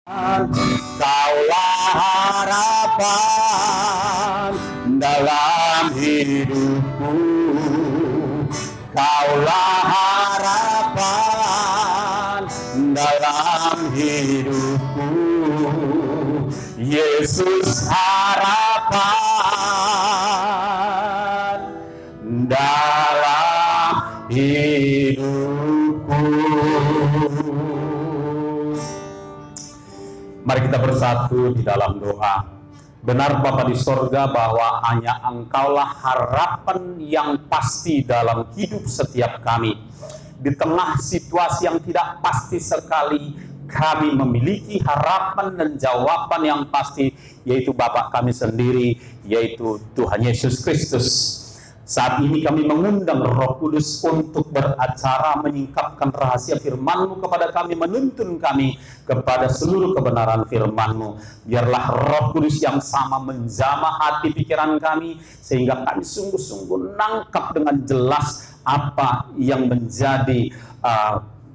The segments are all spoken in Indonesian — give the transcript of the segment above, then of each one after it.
Kaulah harapan dalam hidupku, Kaulah harapan dalam hidupku, Yesus harapan dalam hidupku. Mari kita bersatu di dalam doa. Benar Bapa di sorga bahwa hanya Engkaulah harapan yang pasti dalam hidup setiap kami. Di tengah situasi yang tidak pasti sekali, kami memiliki harapan dan jawaban yang pasti, yaitu Bapa kami sendiri, yaitu Tuhan Yesus Kristus. Saat ini kami mengundang Roh Kudus untuk beracara menyingkapkan rahasia firman-Mu kepada kami, menuntun kami kepada seluruh kebenaran firman-Mu. Biarlah Roh Kudus yang sama menjamah hati pikiran kami, sehingga kami sungguh-sungguh nangkap dengan jelas apa yang menjadi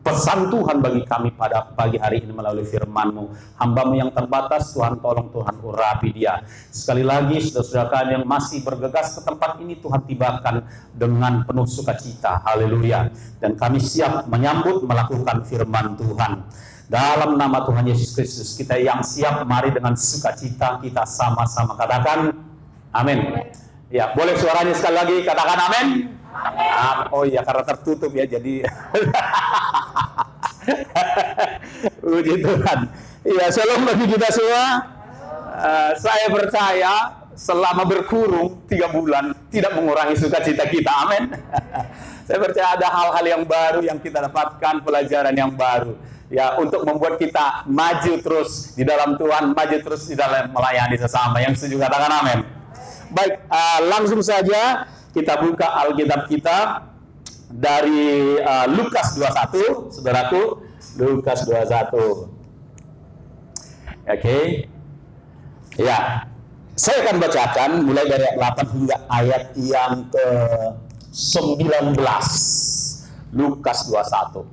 pesan Tuhan bagi kami pada pagi hari ini melalui firman-Mu. Hamba-Mu yang terbatas, Tuhan tolong, Tuhan urapi dia. Sekali lagi, saudara-saudara kami yang masih bergegas ke tempat ini, Tuhan tibakan dengan penuh sukacita. Haleluya. Dan kami siap menyambut melakukan firman Tuhan. Dalam nama Tuhan Yesus Kristus, kita yang siap, mari dengan sukacita kita sama-sama katakan amin. Ya, boleh suaranya sekali lagi katakan amin. Oh iya, karena tertutup ya, jadi puji Tuhan. Ya, shalom bagi kita semua. Saya percaya selama berkurung 3 bulan tidak mengurangi sukacita kita. Amin. Saya percaya ada hal-hal yang baru yang kita dapatkan, pelajaran yang baru ya, untuk membuat kita maju terus di dalam Tuhan, maju terus di dalam melayani sesama. Yang setuju katakan amin. Baik, langsung saja kita buka Alkitab kita dari Lukas 21, saudaraku. Lukas 21. Oke. Ya. Saya akan bacakan mulai dari ayat 8 hingga ayat yang ke-19. Lukas 21.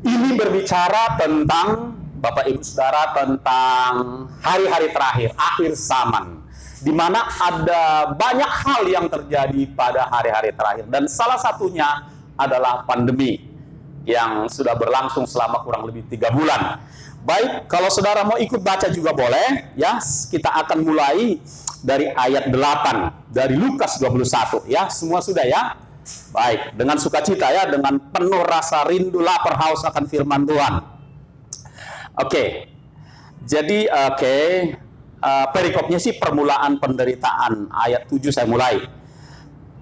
Ini berbicara tentang, Bapak Ibu Saudara, tentang hari-hari terakhir, akhir zaman, di mana ada banyak hal yang terjadi pada hari-hari terakhir, dan salah satunya adalah pandemi yang sudah berlangsung selama kurang lebih 3 bulan. Baik, kalau saudara mau ikut baca juga boleh ya. Kita akan mulai dari ayat 8 dari Lukas 21 ya. Semua sudah ya? Baik, dengan sukacita ya, dengan penuh rasa rindu, lapar, haus akan firman Tuhan. Oke. Jadi perikopnya sih permulaan penderitaan, ayat 7 saya mulai.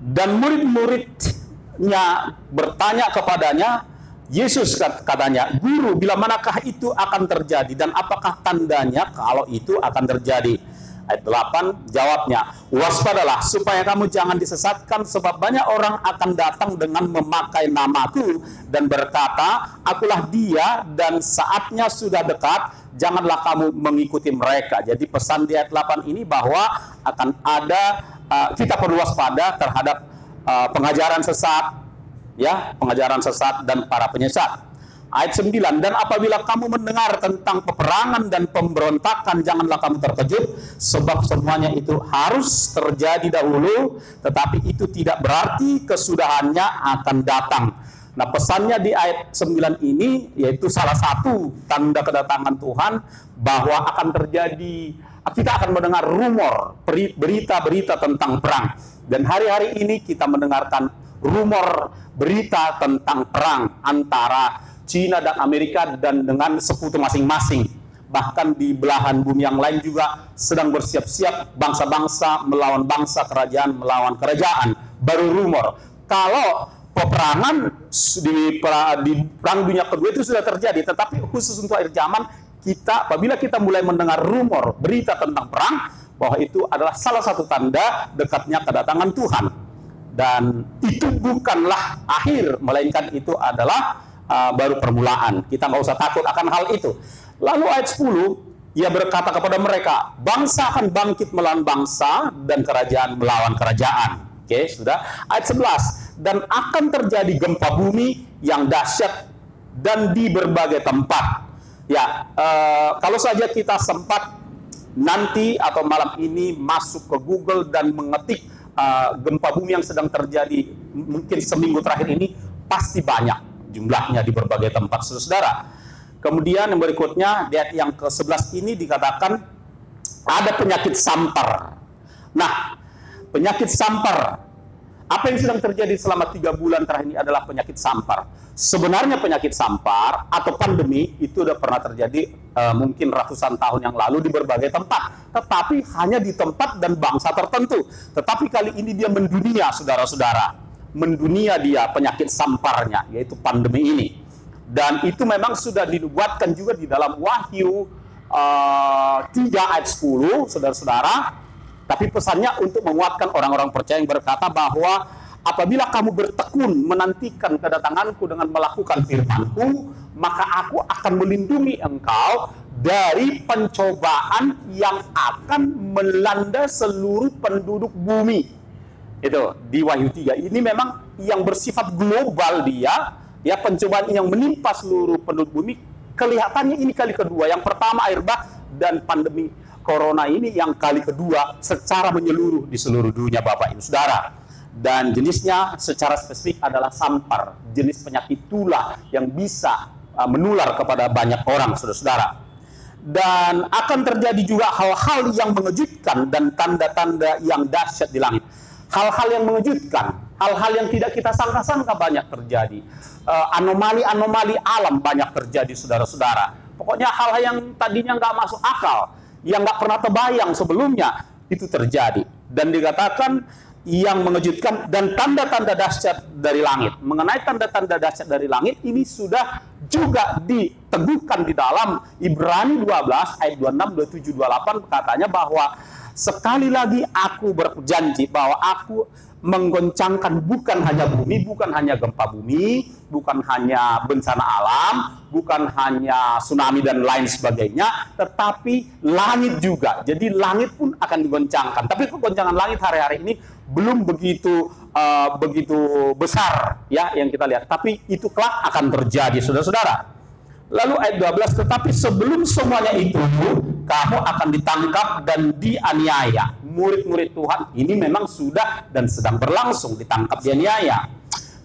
Dan murid-muridnya bertanya kepadanya, Yesus katanya, "Guru, bila manakah itu akan terjadi dan apakah tandanya kalau itu akan terjadi?" Ayat 8 jawabnya, "Waspadalah supaya kamu jangan disesatkan, sebab banyak orang akan datang dengan memakai namaku dan berkata, akulah dia, dan saatnya sudah dekat, janganlah kamu mengikuti mereka." Jadi pesan di ayat 8 ini bahwa akan ada, kita perlu waspada terhadap pengajaran sesat, ya, pengajaran sesat dan para penyesat. Ayat 9, "Dan apabila kamu mendengar tentang peperangan dan pemberontakan, janganlah kamu terkejut, sebab semuanya itu harus terjadi dahulu, tetapi itu tidak berarti kesudahannya akan datang." Nah, pesannya di ayat 9 ini yaitu salah satu tanda kedatangan Tuhan, bahwa akan terjadi, kita akan mendengar rumor, berita-berita tentang perang. Dan hari-hari ini kita mendengarkan rumor berita tentang perang antara Cina dan Amerika dan dengan sekutu masing-masing. Bahkan di belahan bumi yang lain juga sedang bersiap-siap, bangsa-bangsa melawan bangsa, kerajaan melawan kerajaan. Baru rumor. Kalau peperangan di perang dunia kedua itu sudah terjadi, tetapi khusus untuk akhir zaman, apabila kita mulai mendengar rumor, berita tentang perang, bahwa itu adalah salah satu tanda dekatnya kedatangan Tuhan. Dan itu bukanlah akhir, melainkan itu adalah baru permulaan. Kita nggak usah takut akan hal itu. Lalu ayat 10, ia berkata kepada mereka, bangsa akan bangkit melawan bangsa dan kerajaan melawan kerajaan. Oke, sudah. Ayat 11, dan akan terjadi gempa bumi yang dahsyat dan di berbagai tempat. Ya, kalau saja kita sempat nanti atau malam ini masuk ke Google dan mengetik gempa bumi yang sedang terjadi mungkin seminggu terakhir ini, pasti banyak jumlahnya di berbagai tempat, saudara. Kemudian yang berikutnya, di ayat yang ke-11 ini dikatakan ada penyakit sampar. Nah, penyakit sampar, apa yang sedang terjadi selama 3 bulan terakhir ini adalah penyakit sampar. Sebenarnya penyakit sampar atau pandemi itu sudah pernah terjadi mungkin ratusan tahun yang lalu di berbagai tempat, tetapi hanya di tempat dan bangsa tertentu. Tetapi kali ini dia mendunia, saudara-saudara. Mendunia dia penyakit samparnya, yaitu pandemi ini. Dan itu memang sudah dinubuatkan juga di dalam Wahyu 3 ayat 10, saudara-saudara. Tapi pesannya untuk menguatkan orang-orang percaya yang berkata bahwa apabila kamu bertekun menantikan kedatanganku dengan melakukan firmanku, maka aku akan melindungi engkau dari pencobaan yang akan melanda seluruh penduduk bumi. Itu di Wahyu 3. Ini memang yang bersifat global dia, ya, pencobaan yang menimpa seluruh penduduk bumi. Kelihatannya ini kali kedua. Yang pertama air bah dan pandemi Corona ini yang kali kedua secara menyeluruh di seluruh dunia, Bapak Ibu Saudara. Dan jenisnya secara spesifik adalah sampar, jenis penyakit tulah yang bisa menular kepada banyak orang, saudara-saudara. Dan akan terjadi juga hal-hal yang mengejutkan dan tanda-tanda yang dahsyat di langit. Hal-hal yang mengejutkan, hal-hal yang tidak kita sangka-sangka banyak terjadi. Anomali-anomali alam banyak terjadi, saudara-saudara. Pokoknya hal-hal yang tadinya nggak masuk akal, yang nggak pernah terbayang sebelumnya, itu terjadi. Dan dikatakan yang mengejutkan dan tanda-tanda dahsyat dari langit. Mengenai tanda-tanda dahsyat dari langit ini sudah juga diteguhkan di dalam Ibrani 12 ayat 26, 27, 28, katanya bahwa sekali lagi aku berjanji bahwa aku menggoncangkan bukan hanya bumi, bukan hanya gempa bumi, bukan hanya bencana alam, bukan hanya tsunami dan lain sebagainya, tetapi langit juga. Jadi langit pun akan digoncangkan. Tapi kegoncangan langit hari-hari ini belum begitu besar, ya, yang kita lihat. Tapi itu kelak akan terjadi, saudara-saudara. Lalu ayat 12, tetapi sebelum semuanya itu, kamu akan ditangkap dan dianiaya. Murid-murid Tuhan ini memang sudah dan sedang berlangsung ditangkap, dianiaya.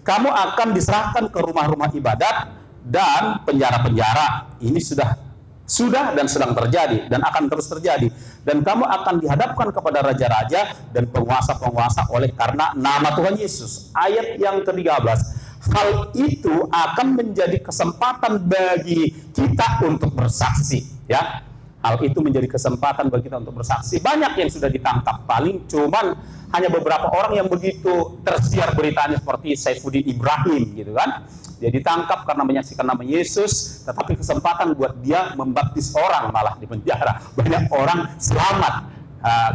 Kamu akan diserahkan ke rumah-rumah ibadat dan penjara-penjara. Ini sudah dan sedang terjadi dan akan terus terjadi. Dan kamu akan dihadapkan kepada raja-raja dan penguasa-penguasa oleh karena nama Tuhan Yesus. Ayat yang ke-13. Hal itu akan menjadi kesempatan bagi kita untuk bersaksi, ya. Hal itu menjadi kesempatan bagi kita untuk bersaksi. Banyak yang sudah ditangkap, paling cuman hanya beberapa orang yang begitu tersiar beritanya seperti Saifuddin Ibrahim, gitu kan. Dia ditangkap karena menyaksikan nama Yesus, tetapi kesempatan buat dia membaptis orang malah di penjara. Banyak orang selamat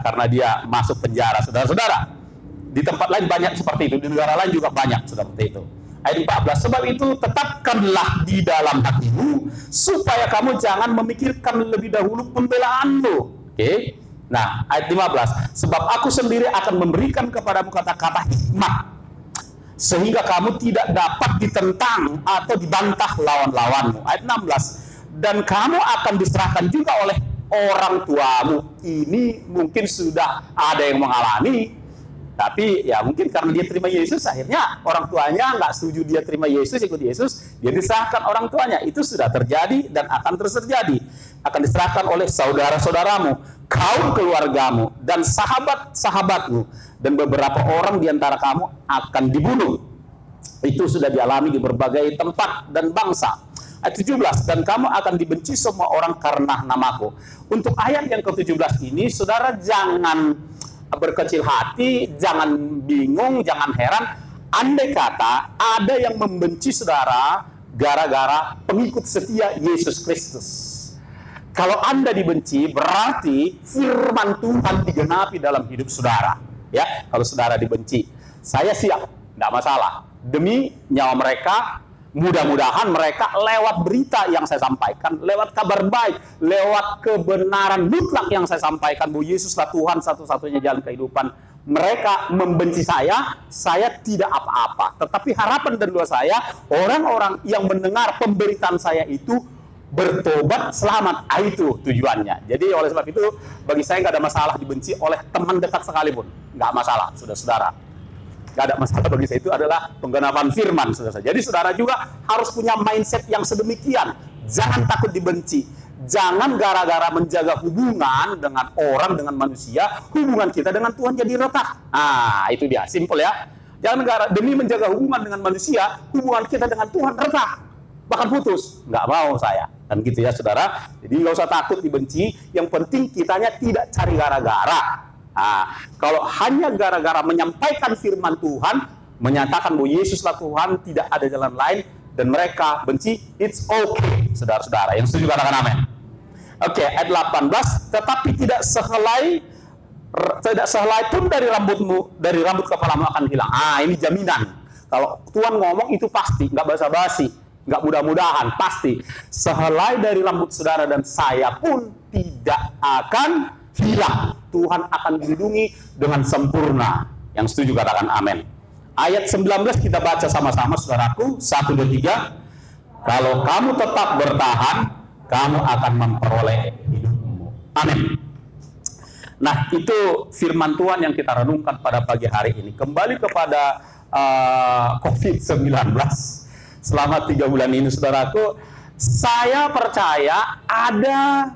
karena dia masuk penjara, saudara-saudara. Di tempat lain banyak seperti itu, di negara lain juga banyak seperti itu. Ayat 14, sebab itu tetapkanlah di dalam hatimu supaya kamu jangan memikirkan lebih dahulu pembelaanmu. Oke. Nah, ayat 15, sebab aku sendiri akan memberikan kepadamu kata-kata hikmat sehingga kamu tidak dapat ditentang atau dibantah lawan-lawanmu. Ayat 16, dan kamu akan diserahkan juga oleh orang tuamu. Ini mungkin sudah ada yang mengalami, tapi ya mungkin karena dia terima Yesus, akhirnya orang tuanya nggak setuju dia terima Yesus, ikut Yesus, dia diserahkan orang tuanya. Itu sudah terjadi dan akan terus terjadi. Akan diserahkan oleh saudara-saudaramu, kaum keluargamu, dan sahabat-sahabatmu, dan beberapa orang di antara kamu akan dibunuh. Itu sudah dialami di berbagai tempat dan bangsa. Ayat 17, dan kamu akan dibenci semua orang karena namaku. Untuk ayat yang ke-17 ini, saudara jangan berkecil hati, jangan bingung, jangan heran. Andai kata ada yang membenci saudara gara-gara pengikut setia Yesus Kristus. Kalau Anda dibenci, berarti firman Tuhan digenapi dalam hidup saudara. Ya, kalau saudara dibenci, saya siap, nggak masalah. Demi nyawa mereka, mudah-mudahan mereka lewat berita yang saya sampaikan, lewat kabar baik, lewat kebenaran mutlak yang saya sampaikan bahwa Yesuslah Tuhan, satu-satunya jalan kehidupan. Mereka membenci saya tidak apa-apa. Tetapi harapan dan doa saya, orang-orang yang mendengar pemberitaan saya itu bertobat, selamat. Itu tujuannya. Jadi oleh sebab itu, bagi saya nggak ada masalah dibenci oleh teman dekat sekalipun. Nggak masalah, saudara-saudara. Nggak ada masalah bagi saya, itu adalah penggenapan firman, saudara. Jadi saudara juga harus punya mindset yang sedemikian. Jangan takut dibenci. Jangan gara-gara menjaga hubungan dengan orang, dengan manusia, hubungan kita dengan Tuhan jadi retak. Nah, itu dia, simple ya. Jangan demi menjaga hubungan dengan manusia, hubungan kita dengan Tuhan retak, bahkan putus. Nggak mau saya. Dan gitu ya saudara. Jadi nggak usah takut dibenci. Yang penting kitanya tidak cari gara-gara. Nah, kalau hanya gara-gara menyampaikan firman Tuhan, menyatakan bahwa Yesuslah Tuhan, tidak ada jalan lain, dan mereka benci, it's okay, saudara-saudara. Yang setuju katakan amin. Oke, ayat 18. Tetapi tidak sehelai pun dari rambut kepalamu akan hilang. Ini jaminan. Kalau Tuhan ngomong itu pasti, nggak basa-basi, nggak mudah-mudahan, pasti. Sehelai dari rambut saudara dan saya pun tidak akan hilang. Tuhan akan melindungi dengan sempurna. Yang setuju katakan amin. Ayat 19 kita baca sama-sama, saudaraku. 1, 2, 3. Kalau kamu tetap bertahan, kamu akan memperoleh hidupmu. Amin. Nah, itu firman Tuhan yang kita renungkan pada pagi hari ini. Kembali kepada COVID-19. Selama 3 bulan ini, saudaraku, saya percaya ada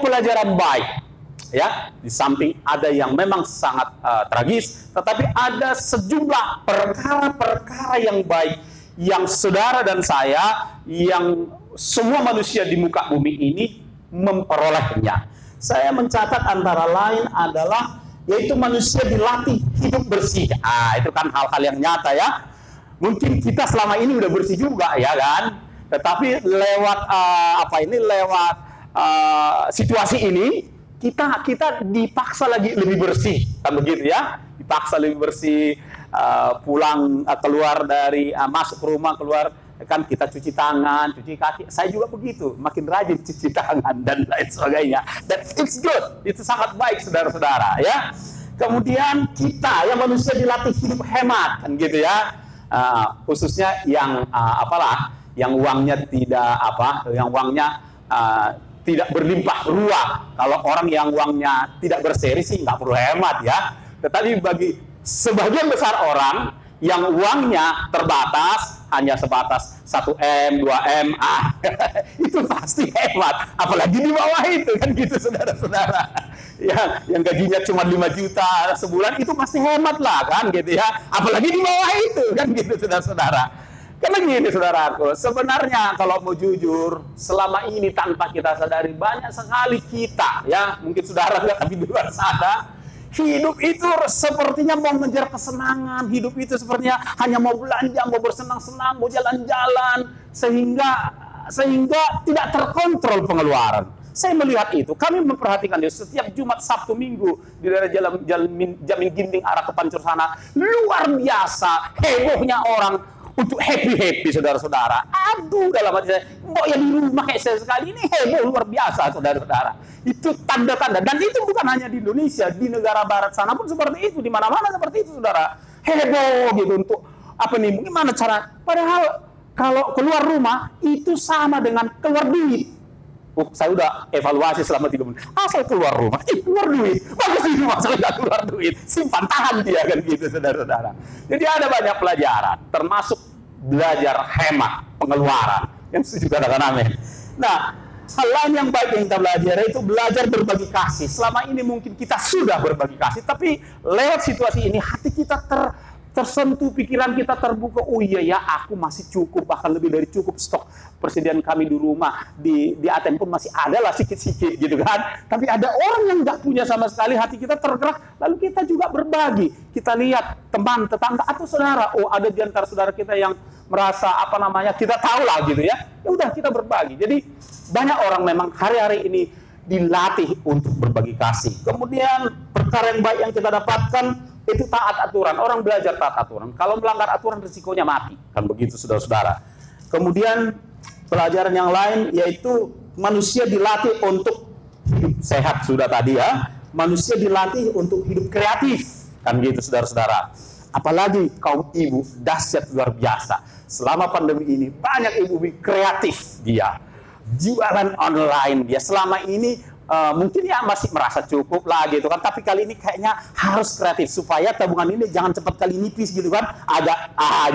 pelajaran baik. Ya, di samping ada yang memang sangat tragis, tetapi ada sejumlah perkara-perkara yang baik yang saudara dan saya, yang semua manusia di muka bumi ini memperolehnya. Saya mencatat antara lain adalah yaitu manusia dilatih hidup bersih. Itu kan hal-hal yang nyata ya. Mungkin kita selama ini udah bersih juga ya kan, tetapi lewat lewat situasi ini kita dipaksa lagi lebih bersih, kan begitu ya? Dipaksa lebih bersih, pulang keluar dari masuk ke rumah, keluar kan kita cuci tangan, cuci kaki. Saya juga begitu, makin rajin cuci tangan dan lain sebagainya. Dan it's good, itu sangat baik saudara-saudara ya. Kemudian kita yang manusia dilatih hidup hemat, kan gitu ya. Khususnya yang yang uangnya tidak berlimpah ruah. Kalau orang yang uangnya tidak berseri sih nggak perlu hemat ya. Tetapi bagi sebagian besar orang yang uangnya terbatas, hanya sebatas 1M, 2M, itu pasti hemat. Apalagi di bawah itu, kan gitu saudara-saudara. Yang gajinya cuma 5 juta sebulan, itu pasti hemat lah, kan gitu ya. Apalagi di bawah itu, kan gitu saudara-saudara. Karena gini saudaraku, sebenarnya kalau mau jujur, selama ini tanpa kita sadari banyak sekali kita, ya mungkin saudara juga tapi di luar sana, hidup itu sepertinya mau mengejar kesenangan, hidup itu sepertinya hanya mau belanja, mau bersenang-senang, mau jalan-jalan, sehingga tidak terkontrol pengeluaran. Saya melihat itu, kami memperhatikan itu setiap Jumat, Sabtu, Minggu di daerah Jamin Ginting arah ke Pancur sana, luar biasa hebohnya orang untuk happy saudara-saudara. Aduh, dalam hati saya, kok ya di rumah kayak saya sekali ini heboh luar biasa saudara-saudara. Itu tanda-tanda, dan itu bukan hanya di Indonesia, di negara barat sana pun seperti itu, di mana-mana seperti itu saudara. Heboh gitu untuk gimana cara? Padahal kalau keluar rumah itu sama dengan keluar duit. Saya udah evaluasi selama 3 bulan. Asal keluar rumah, keluar duit. Bagus itu masalah nggak keluar duit. Simpan tahan dia kan gitu saudara-saudara. Jadi ada banyak pelajaran, termasuk belajar hemat pengeluaran. Yang setuju katakan amin. Nah, hal lain yang baik yang kita belajar itu belajar berbagi kasih. Selama ini mungkin kita sudah berbagi kasih, tapi lewat situasi ini hati kita tersentuh, pikiran kita terbuka. Oh iya ya, aku masih cukup, bahkan lebih dari cukup stok persediaan kami di rumah, di ATM pun masih ada lah sikit-sikit gitu kan. Tapi ada orang yang nggak punya sama sekali, hati kita tergerak, lalu kita juga berbagi. Kita lihat teman, tetangga atau saudara, oh ada di antara saudara kita yang merasa kita tahu lah gitu ya. Ya udah kita berbagi. Jadi banyak orang memang hari-hari ini dilatih untuk berbagi kasih. Kemudian perkara yang baik yang kita dapatkan itu taat aturan. Orang belajar taat aturan. Kalau melanggar aturan risikonya mati. Kan begitu saudara-saudara. Kemudian pelajaran yang lain yaitu manusia dilatih untuk hidup sehat sudah tadi ya. Manusia dilatih untuk hidup kreatif. Kan gitu saudara-saudara. Apalagi kaum ibu dahsyat luar biasa. Selama pandemi ini banyak ibu kreatif dia. jualan online dia. Selama ini mungkin ya masih merasa cukup lah gitu kan, tapi kali ini kayaknya harus kreatif supaya tabungan ini jangan cepat kali nipis gitu kan.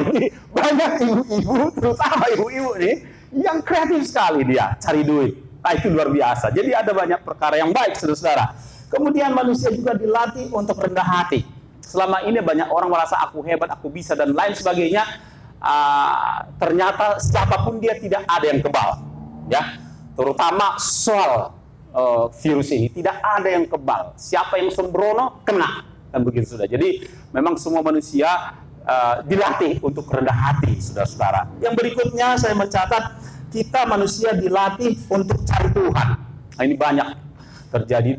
Jadi banyak ibu-ibu, terutama ibu-ibu nih yang kreatif sekali dia cari duit. Nah, itu luar biasa. Jadi ada banyak perkara yang baik, saudara-saudara. Kemudian manusia juga dilatih untuk rendah hati. Selama ini banyak orang merasa aku hebat, aku bisa dan lain sebagainya. Ternyata siapapun dia tidak ada yang kebal, ya. Terutama soal virus ini tidak ada yang kebal. Siapa yang sembrono kena, kan begitu sudah. Jadi memang semua manusia dilatih untuk rendah hati, saudara-saudara. Yang berikutnya saya mencatat kita manusia dilatih untuk cari Tuhan. Nah, ini banyak terjadi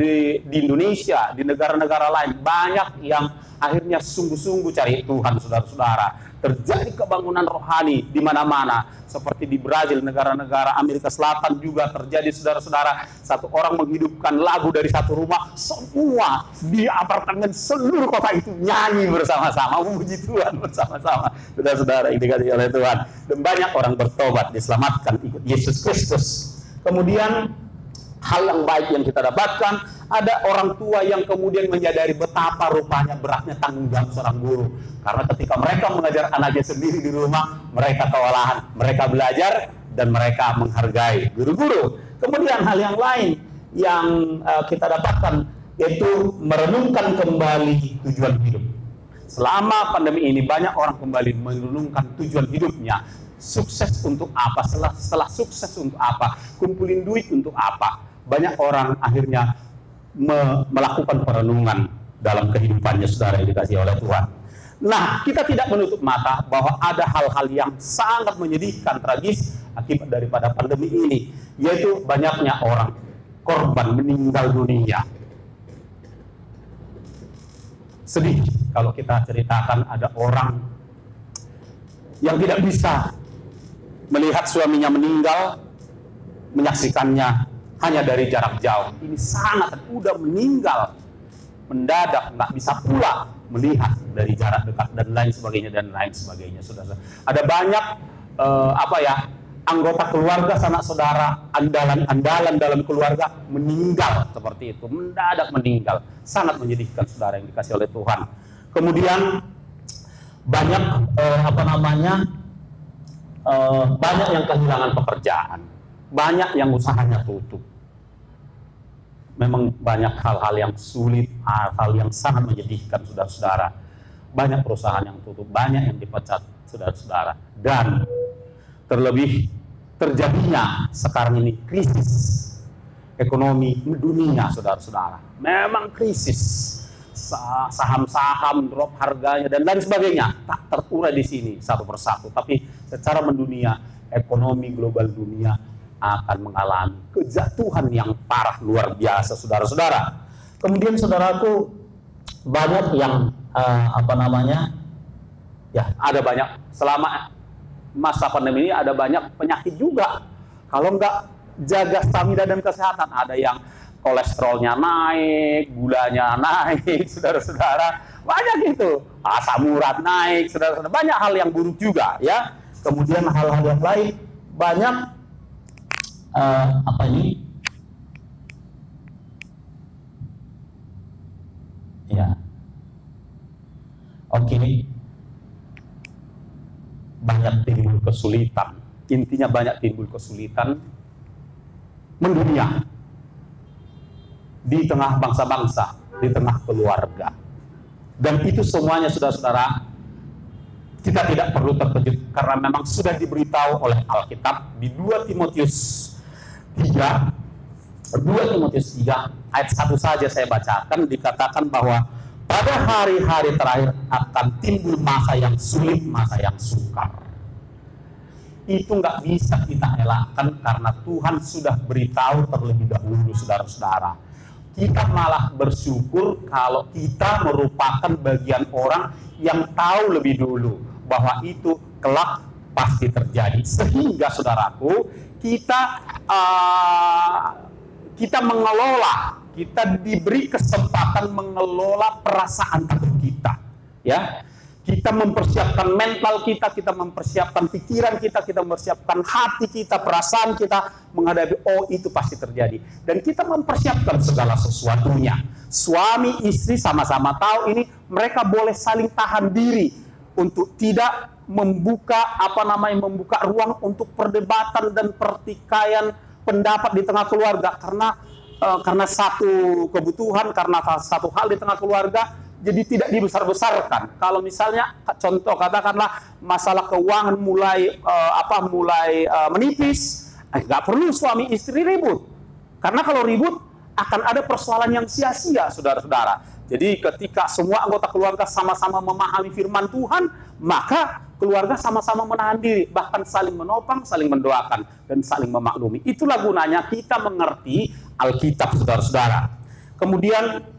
di Indonesia, di negara-negara lain. Banyak yang akhirnya sungguh-sungguh cari Tuhan, saudara-saudara. Terjadi kebangunan rohani di mana-mana. Seperti di Brazil, negara-negara Amerika Selatan juga terjadi, saudara-saudara. Satu orang menghidupkan lagu dari satu rumah, semua di apartemen seluruh kota itu nyanyi bersama-sama, memuji Tuhan bersama-sama. Saudara-saudara, ini dikasih oleh Tuhan. Dan banyak orang bertobat, diselamatkan, ikut Yesus Kristus. Kemudian hal yang baik yang kita dapatkan, ada orang tua yang kemudian menyadari betapa rupanya beratnya tanggung jawab seorang guru. Karena ketika mereka mengajar anaknya sendiri di rumah, mereka kewalahan, mereka belajar, dan mereka menghargai guru-guru. Kemudian hal yang lain yang kita dapatkan, yaitu merenungkan kembali tujuan hidup. Selama pandemi ini banyak orang kembali merenungkan tujuan hidupnya. Sukses untuk apa? Setelah sukses untuk apa? Kumpulin duit untuk apa? Banyak orang akhirnya melakukan perenungan dalam kehidupannya, saudara yang dikasihi oleh Tuhan. Nah, kita tidak menutup mata bahwa ada hal-hal yang sangat menyedihkan, tragis akibat daripada pandemi ini, yaitu banyaknya orang korban meninggal dunia. Sedih kalau kita ceritakan ada orang yang tidak bisa melihat suaminya meninggal, menyaksikannya hanya dari jarak jauh. Ini sangat, udah meninggal mendadak, nggak bisa pula melihat dari jarak dekat dan lain sebagainya, saudara. Ada banyak anggota keluarga, sanak saudara, andalan dalam keluarga meninggal seperti itu, mendadak meninggal. Sangat menyedihkan, saudara yang dikasih oleh Tuhan. Kemudian banyak banyak yang kehilangan pekerjaan, banyak yang usahanya tutup. Memang banyak hal-hal yang sulit, hal-hal yang sangat menyedihkan, saudara-saudara. Banyak perusahaan yang tutup, banyak yang dipecat, saudara-saudara. Dan terlebih terjadinya sekarang ini krisis ekonomi dunia, saudara-saudara. Memang krisis, saham-saham drop harganya dan lain sebagainya. Tak terurai di sini satu persatu, tapi secara mendunia, ekonomi global dunia akan mengalami kejatuhan yang parah, luar biasa, saudara-saudara. Kemudian saudaraku, banyak yang ada banyak selama masa pandemi ini, ada banyak penyakit juga. Kalau enggak jaga stamina dan kesehatan, ada yang kolesterolnya naik, gulanya naik, saudara-saudara. Banyak itu, asam urat naik, saudara-saudara. Banyak hal yang buruk juga, ya. Kemudian hal-hal yang lain banyak. Banyak timbul kesulitan. Intinya banyak timbul kesulitan mendunia di tengah bangsa-bangsa, di tengah keluarga. Dan itu semuanya, saudara-saudara, kita tidak perlu terkejut karena memang sudah diberitahu oleh Alkitab di 2 Timotius 3 ayat 1 saja saya bacakan, dikatakan bahwa pada hari-hari terakhir akan timbul masa yang sulit, masa yang sukar. Itu nggak bisa kita elakkan karena Tuhan sudah beritahu terlebih dahulu, saudara-saudara. Kita malah bersyukur kalau kita merupakan bagian orang yang tahu lebih dulu bahwa itu kelak pasti terjadi. Sehingga saudaraku, kita mengelola, kita diberi kesempatan mengelola perasaan takut kita, ya. Kita mempersiapkan mental kita, kita mempersiapkan pikiran kita mempersiapkan hati kita, perasaan kita menghadapi, oh itu pasti terjadi. Dan kita mempersiapkan segala sesuatunya. Suami istri sama-sama tahu ini, mereka boleh saling tahan diri untuk tidak membuka membuka ruang untuk perdebatan dan pertikaian pendapat di tengah keluarga karena satu kebutuhan, karena satu hal di tengah keluarga. Jadi tidak dibesar-besarkan. Kalau misalnya contoh katakanlah masalah keuangan mulai menipis, nggak perlu suami istri ribut. Karena kalau ribut akan ada persoalan yang sia-sia, saudara-saudara. Jadi ketika semua anggota keluarga sama-sama memahami firman Tuhan, maka keluarga sama-sama menahan diri, bahkan saling menopang, saling mendoakan, dan saling memaklumi. Itulah gunanya kita mengerti Alkitab, saudara-saudara. Kemudian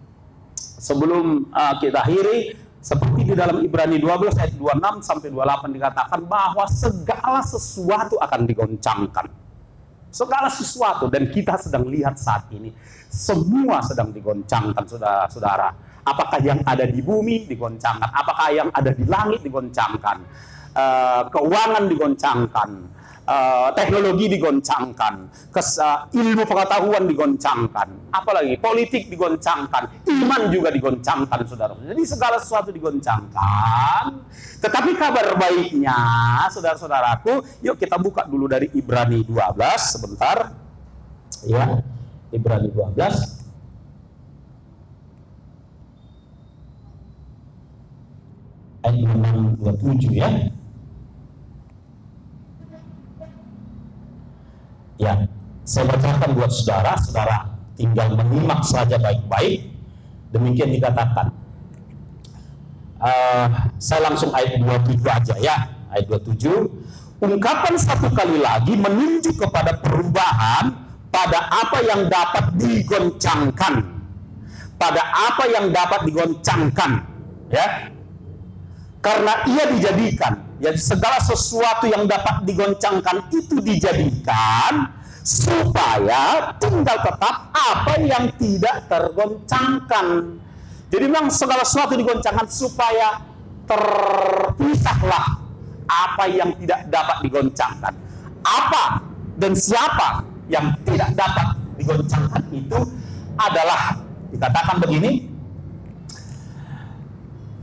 sebelum kita akhiri, seperti di dalam Ibrani 12 ayat 26 sampai 28 dikatakan bahwa segala sesuatu akan digoncangkan. Segala sesuatu, dan kita sedang lihat saat ini semua sedang digoncangkan, saudara-saudara. Apakah yang ada di bumi digoncangkan, apakah yang ada di langit digoncangkan, keuangan digoncangkan, teknologi digoncangkan, ilmu pengetahuan digoncangkan, apalagi politik digoncangkan, iman juga digoncangkan, saudara. Jadi segala sesuatu digoncangkan. Tetapi kabar baiknya, saudara-saudaraku, yuk kita buka dulu dari Ibrani 12 sebentar. Ya, Ibrani 12. Ayat 27 ya. Ya, saya bacakan buat saudara, saudara tinggal menyimak saja baik-baik. Demikian dikatakan. Saya langsung ayat 27 aja ya. Ayat 27. Ungkapan satu kali lagi menunjuk kepada perubahan pada apa yang dapat digoncangkan. Pada apa yang dapat digoncangkan. Ya. Karena ia dijadikan, jadi segala sesuatu yang dapat digoncangkan itu dijadikan supaya tinggal tetap apa yang tidak tergoncangkan. Jadi memang segala sesuatu digoncangkan supaya terpisahlah apa yang tidak dapat digoncangkan. Apa dan siapa yang tidak dapat digoncangkan itu adalah, dikatakan begini,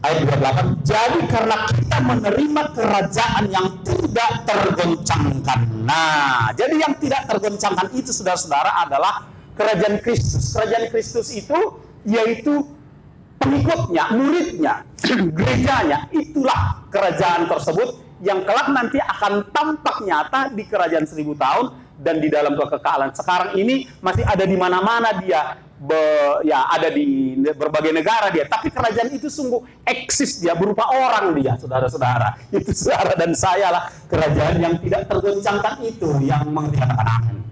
ayat 28, jadi karena kita menerima kerajaan yang tidak tergoncangkan. Nah, jadi yang tidak tergoncangkan itu, saudara-saudara, adalah kerajaan Kristus. Kerajaan Kristus itu yaitu pengikutnya, muridnya, gerejanya. Itulah kerajaan tersebut yang kelak nanti akan tampak nyata di kerajaan 1000 tahun dan di dalam kekekalan. Sekarang ini masih ada di mana-mana dia. Ada di berbagai negara dia, tapi kerajaan itu sungguh eksis, dia berupa orang dia, saudara-saudara. Itu saudara dan saya lah kerajaan yang tidak tergoncangkan itu, yang mengatakan amin.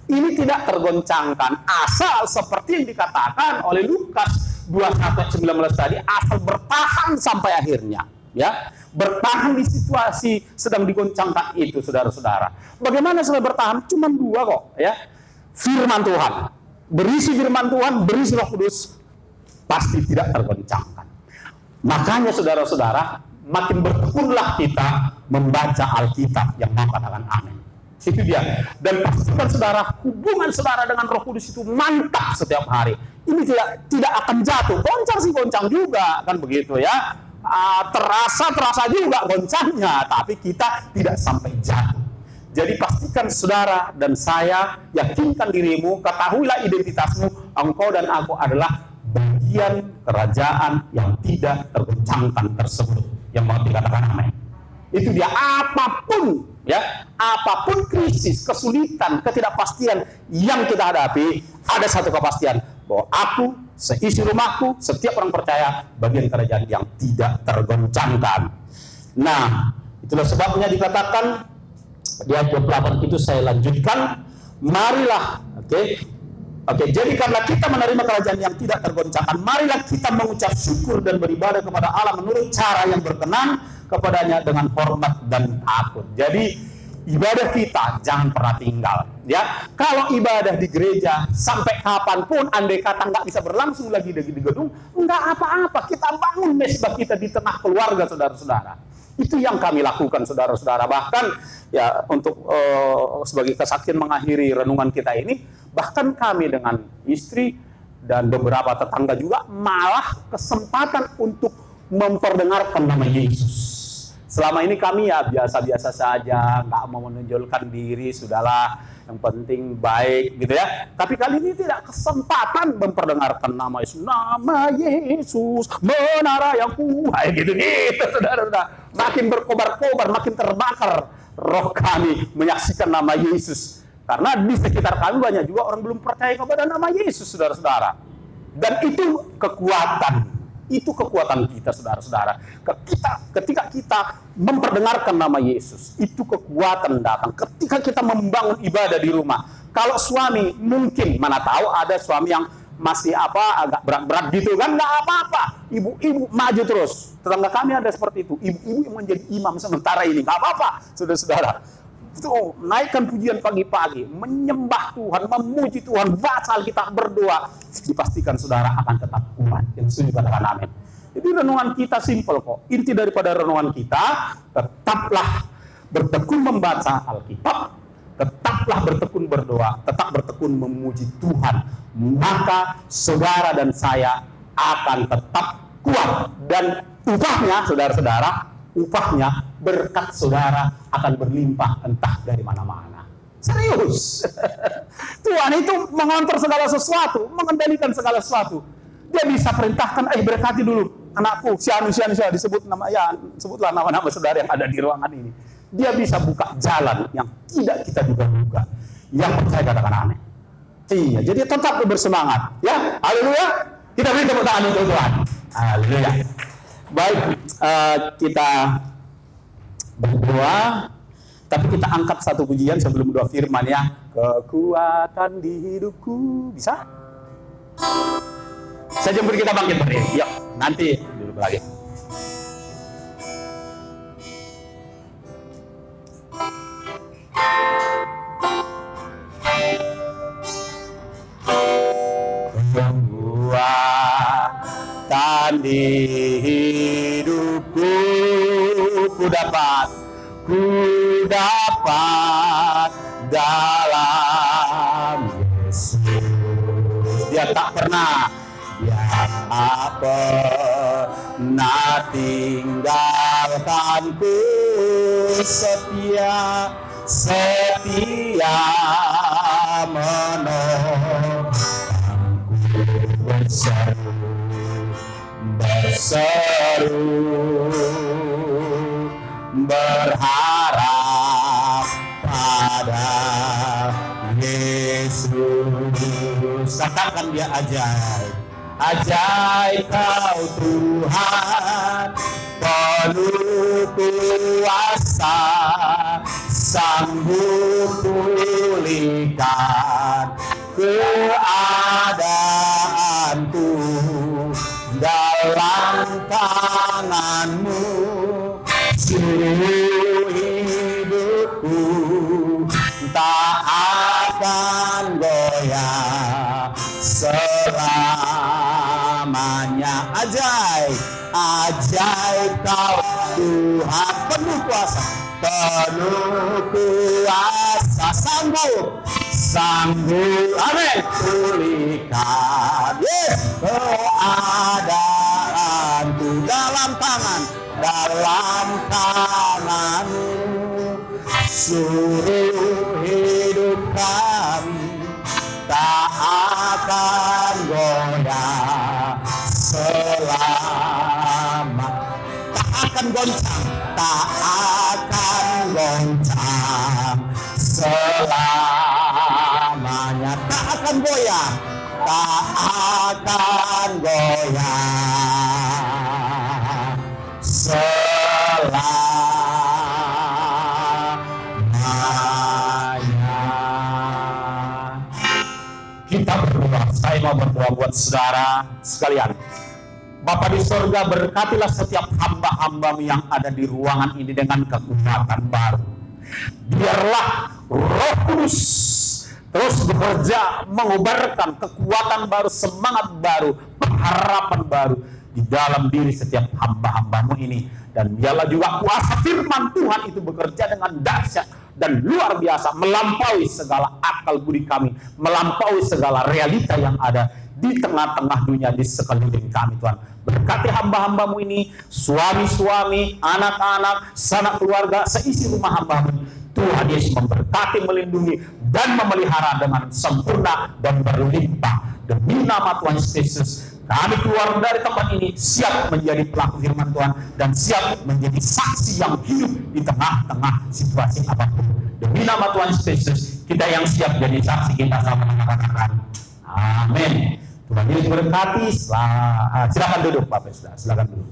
Ini tidak tergoncangkan asal seperti yang dikatakan oleh Lukas 21:19 tadi, asal bertahan sampai akhirnya, ya. Bertahan di situasi sedang digoncangkan itu, saudara-saudara. Bagaimana supaya bertahan? Cuma dua kok, ya. Firman Tuhan. Berisi firman Tuhan, berisi Roh Kudus, pasti tidak tergoncangkan. Makanya saudara-saudara, makin bertekunlah kita membaca Alkitab yang mau katakan amin. Itu dia. Dan pastikan saudara, hubungan saudara dengan Roh Kudus itu mantap setiap hari. Ini tidak akan jatuh. Goncang sih goncang juga, kan begitu ya. Terasa juga goncangnya, tapi kita tidak sampai jatuh. Jadi pastikan saudara dan saya, yakinkan dirimu, ketahuilah identitasmu, engkau dan aku adalah bagian kerajaan yang tidak tergoncangkan tersebut, yang mau dikatakan amin. Itu dia, apapun ya, apapun krisis, kesulitan, ketidakpastian yang kita hadapi, ada satu kepastian, bahwa aku, seisi rumahku, setiap orang percaya bagian kerajaan yang tidak tergoncangkan. Nah, itulah sebabnya dikatakan di ayat 28 itu, saya lanjutkan, marilah, oke, jadi karena kita menerima kerajaan yang tidak tergoncangkan, marilah kita mengucap syukur dan beribadah kepada Allah menurut cara yang berkenan kepadanya dengan hormat dan takut. Jadi ibadah kita jangan pernah tinggal. Ya, kalau ibadah di gereja sampai kapanpun, andai kata nggak bisa berlangsung lagi di gedung, nggak apa-apa. Kita bangun mesbah kita di tengah keluarga, saudara-saudara. Itu yang kami lakukan, saudara-saudara. Bahkan ya untuk sebagai kesaksian mengakhiri renungan kita ini, bahkan kami dengan istri dan beberapa tetangga juga malah kesempatan untuk memperdengarkan nama Yesus. Selama ini kami ya biasa-biasa saja, nggak mau menonjolkan diri, sudahlah, yang penting baik gitu ya. Tapi kali ini tidak, kesempatan memperdengarkan nama Yesus. Nama Yesus, menara yang kuat, gitu-gitu, saudara-saudara. Makin berkobar-kobar, makin terbakar roh kami menyaksikan nama Yesus. Karena di sekitar kami banyak juga orang belum percaya kepada nama Yesus, saudara-saudara. Dan itu kekuatan. Itu kekuatan kita, saudara-saudara. Ketika kita memperdengarkan nama Yesus, itu kekuatan datang. Ketika kita membangun ibadah di rumah. Kalau suami, mungkin, mana tahu ada suami yang masih agak berat-berat gitu kan, nggak apa-apa. Ibu-ibu maju terus. Tetangga kami ada seperti itu. Ibu-ibu yang menjadi imam sementara ini, nggak apa-apa, saudara-saudara. Itu naikkan pujian pagi-pagi, menyembah Tuhan, memuji Tuhan, baca Alkitab, berdoa, dipastikan saudara akan tetap kuat. Yang setuju katakan amin. Jadi renungan kita simpel kok. Inti daripada renungan kita, tetaplah bertekun membaca Alkitab, tetaplah bertekun berdoa, tetap bertekun memuji Tuhan. Maka saudara dan saya akan tetap kuat. Dan upahnya, saudara-saudara, upahnya berkat saudara akan berlimpah entah dari mana-mana. Serius. Tuhan itu mengontrol segala sesuatu, mengendalikan segala sesuatu. Dia bisa perintahkan, berkati dulu anakku, si anu, disebut nama, ya sebutlah nama-nama saudara yang ada di ruangan ini. Dia bisa buka jalan yang tidak kita duga-duga. Yang percaya katakan amin. Iya, jadi tetap bersemangat. Ya, haleluya. Kita beri tepuk tangan untuk Tuhan. Haleluya. Baik, kita berdoa, tapi kita angkat satu pujian sebelum doa firman ya. Kekuatan di hidupku, bisa? Saya jemput kita bangkit berdiri. Yuk, nanti duduk lagi. Kekuatan di hidupku, ku dapat dalam Yesus. Dia tak pernah tinggalkanku, setia menolongku, berseru berharap pada Yesus. Katakan dia ajaib. Ajaib kau Tuhan, penuh kuasa, sanggup pulihkan keadaanku, dalam tanganmu seluruh hidupku tak akan goyah selamanya. Ajaib, ajaib kau Tuhan, penuh kuasa, sanggup, amin, pulihkan keadaanku, dalam tanganmu, seluruh hidup kami tak akan goyah selama, tak akan goncang selamanya, tak akan goyah Kita berdoa, saya mau berdoa buat saudara sekalian. Bapa di sorga, berkatilah setiap hamba-hambamu yang ada di ruangan ini dengan kekuatan baru. Biarlah Roh Kudus terus bekerja, mengobarkan kekuatan baru, semangat baru, pengharapan baru di dalam diri setiap hamba-hambamu ini. Dan biarlah juga kuasa firman Tuhan itu bekerja dengan dahsyat dan luar biasa, melampaui segala akal budi kami, melampaui segala realita yang ada di tengah-tengah dunia di sekeliling kami, Tuhan. Berkati hamba-hambamu ini, suami-suami, anak-anak, sanak keluarga, seisi rumah hambamu. Tuhan Yesus memberkati, melindungi, dan memelihara dengan sempurna dan berlimpah. Demi nama Tuhan Yesus, kami keluar dari tempat ini siap menjadi pelaku firman Tuhan dan siap menjadi saksi yang hidup di tengah-tengah situasi apapun. Demi nama Tuhan Yesus, kita yang siap jadi saksi, kita sama katakan amin. Tuhan Yesus berkati. Silakan duduk Bapak Saudara, silakan duduk.